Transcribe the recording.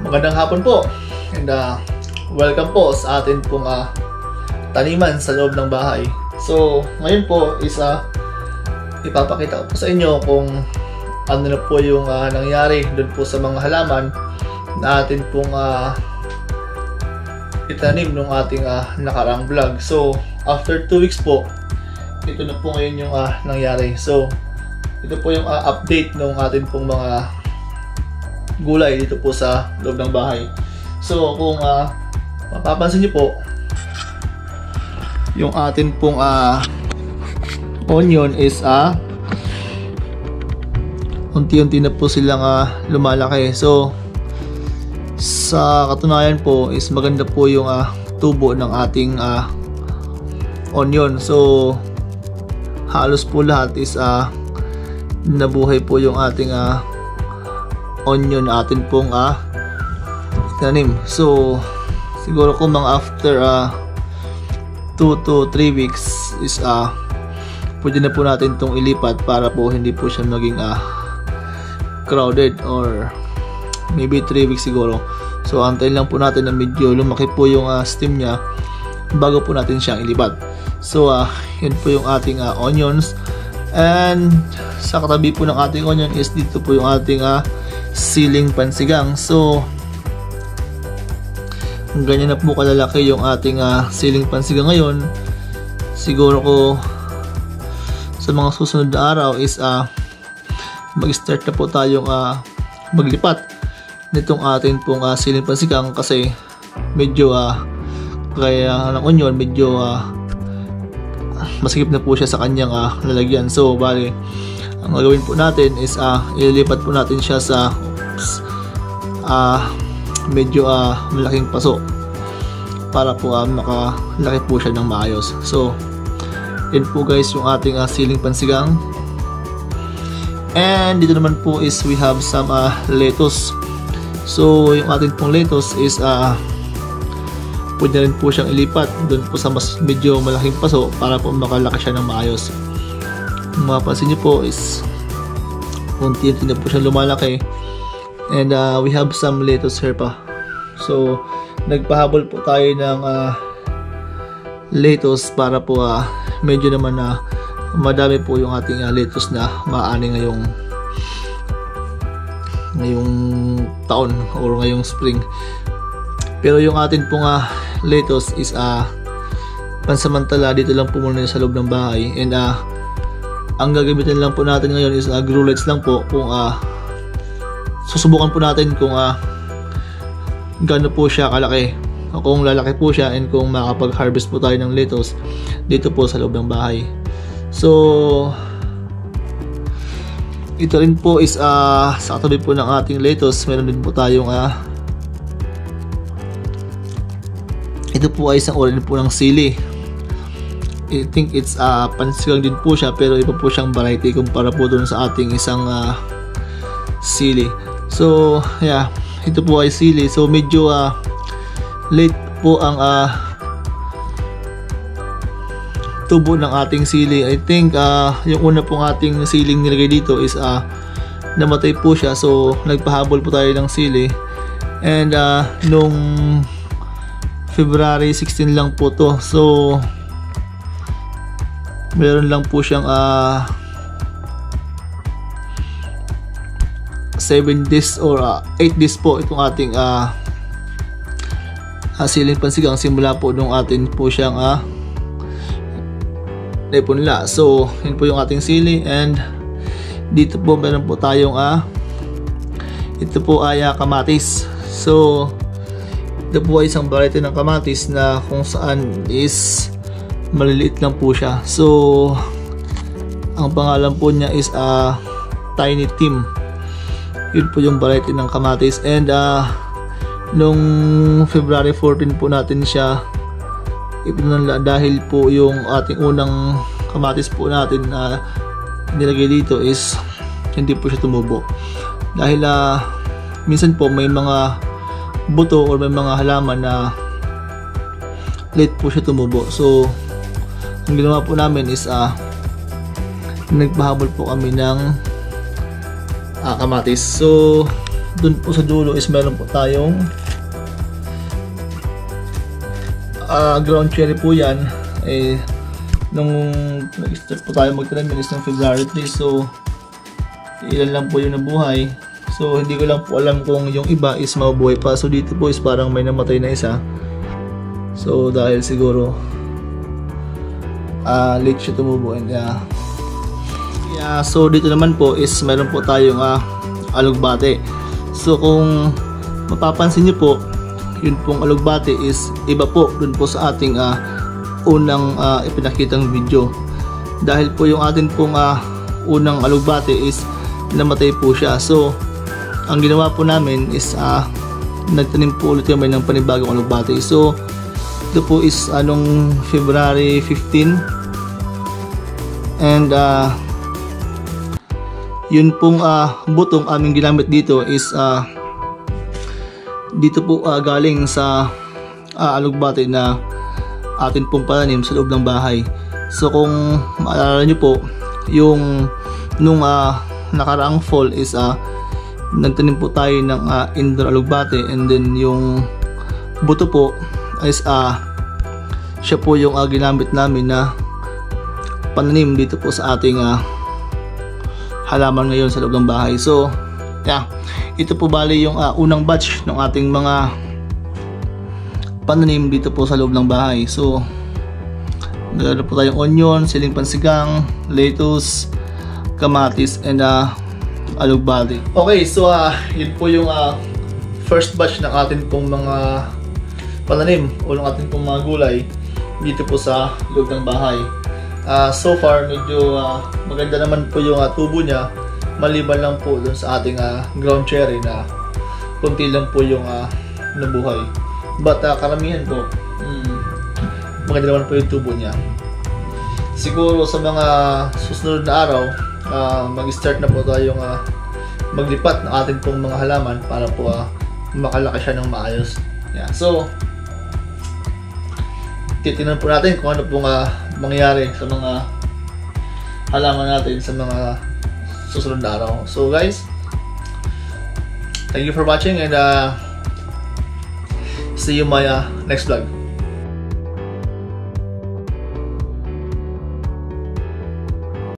Magandang hapon po and welcome po sa atin pong taniman sa loob ng bahay. So ngayon po is ipapakita ko po sa inyo kung ano na po yung nangyari doon po sa mga halaman na atin pong itanim nung ating nakaraang vlog. So after 2 weeks po, ito na po ngayon yung nangyari. So ito po yung update ng atin pong mga gulay dito po sa loob ng bahay. So kung mapapansin niyo po, yung atin pong onion is unti-unti na po silang lumalaki. So sa katunayan po is maganda po yung tubo ng ating onion. So halos po lahat is nabuhay po yung ating onion atin pong itanim. So siguro kung mga after 2 to 3 weeks is pwede na po natin itong ilipat para po hindi po siya maging crowded, or maybe 3 weeks siguro. So antayin lang po natin na medyo lumaki po yung stem nya bago po natin siyang ilipat. So yun po yung ating onions, and sa katabi po ng ating onion is dito po yung ating siling pansigang. So ganyan na po kalalaki yung ating siling pansigang ngayon. Siguro ko sa mga susunod na araw is mag-start na po tayong maglipat nitong ating pong siling pansigang, kasi medyo kaya ng onion medyo masikip na po siya sa kanyang lalagyan. So bali ang gagawin po natin is ililipat po natin siya sa medyo malaking paso para po makalaki po siya ng maayos. So yun po guys yung ating siling pansigang. And dito naman po is we have some lettuce. So yung ating pong lettuce is pwede na rin po siyang ilipat doon po sa mas medyo malaking paso para po makalaki siya ng maayos. Kung mapapansin nyo po is unti-unti na po siya lumalaki, and we have some lettuce here pa. So nagpahabol po tayo ng lettuce para po medyo naman madami po yung ating lettuce na maani ngayong taon or ngayong spring. Pero yung atin pong lettuce is pansamantala dito lang po muna sa loob ng bahay, and ang gagamitin lang po natin ngayon is grow lights lang po. Kung susubukan po natin kung gaano po siya kalaki, kung lalaki po siya, and kung makapag-harvest po tayo ng lettuce dito po sa loob ng bahay. So ito rin po is sa katabi po ng ating lettuce, meron din po tayong ito po ay isang uri po ng sili. I think it's pansigang din po siya, pero iba po siyang variety kumpara po doon sa ating isang sili. So yeah, ito po ay sili. So medyo late po ang tubo ng ating sili. I think yung una pong ating siling nilagay dito is namatay po siya. So nagpahabol po tayo ng sili, and nung February 16 lang po to. So meron lang po siyang 7 days or 8 days po itong ating siling pansigang simula po nung atin po siyang naipunla. So yun po yung ating sili, and dito po meron po tayong ito po ay kamatis. So ito po ay isang variety ng kamatis na kung saan is maliliit lang po siya. So ang pangalan po niya is Tiny Tim. Yun po yung variety ng kamatis, and nung February 14 po natin siya ipinanla dahil po yung ating unang kamatis po natin nilagay dito is hindi po siya tumubo dahil minsan po may mga buto or may mga halaman na late po siya tumubo. So ang ginawa po namin is nagpahabol po kami ng kamatis. So dun po sa dulo is meron po tayong ground cherry po yan. Nung nag-start po tayo magtanim is ng February 3, so ilan lang po yung nabuhay. So hindi ko lang po alam kung yung iba is mabubuhay pa. So dito po is parang may namatay na isa. So dahil siguro late siya tumubo. And so dito naman po is meron po tayong alugbate. So kung mapapansin niyo po, yun pong alugbate is iba po dun po sa ating unang ipinakitang video. Dahil po yung atin pong unang alugbate is namatay po siya. So ang ginawa po namin is nagtanim po ulit kami ng panibagong alugbate. So ito po is anong February 15, and yun pong butong aming ginamit dito is dito po galing sa alugbate na atin pong pananim sa loob ng bahay. So kung maalala nyo po, yung nung nakaraang fall is nagtanim po tayo ng indoor alugbate, and then yung buto po is siya po yung ginamit namin na pananim dito po sa ating halaman ngayon sa loob ng bahay. So ito po bali yung unang batch ng ating mga pananim dito po sa loob ng bahay. So meron po tayong onion, siling pansigang, lettuce, kamatis, and alugbate. Okay, so yun po yung first batch ng atin pong mga pananim o ng atin pong mga gulay dito po sa loob ng bahay. So far medyo maganda naman po yung tubo niya, maliban lang po dun sa ating ground cherry na kunti lang po yung nabuhay. But karamihan po maganda naman po yung tubo niya. Siguro sa mga susunod na araw mag-start na po tayong maglipat ng ating pong mga halaman para po makalaki siya ng maayos. So titingnan po natin kung ano pong mangyayari sa mga halaman natin sa mga susunod na araw. So guys, thank you for watching, and see you in my next vlog.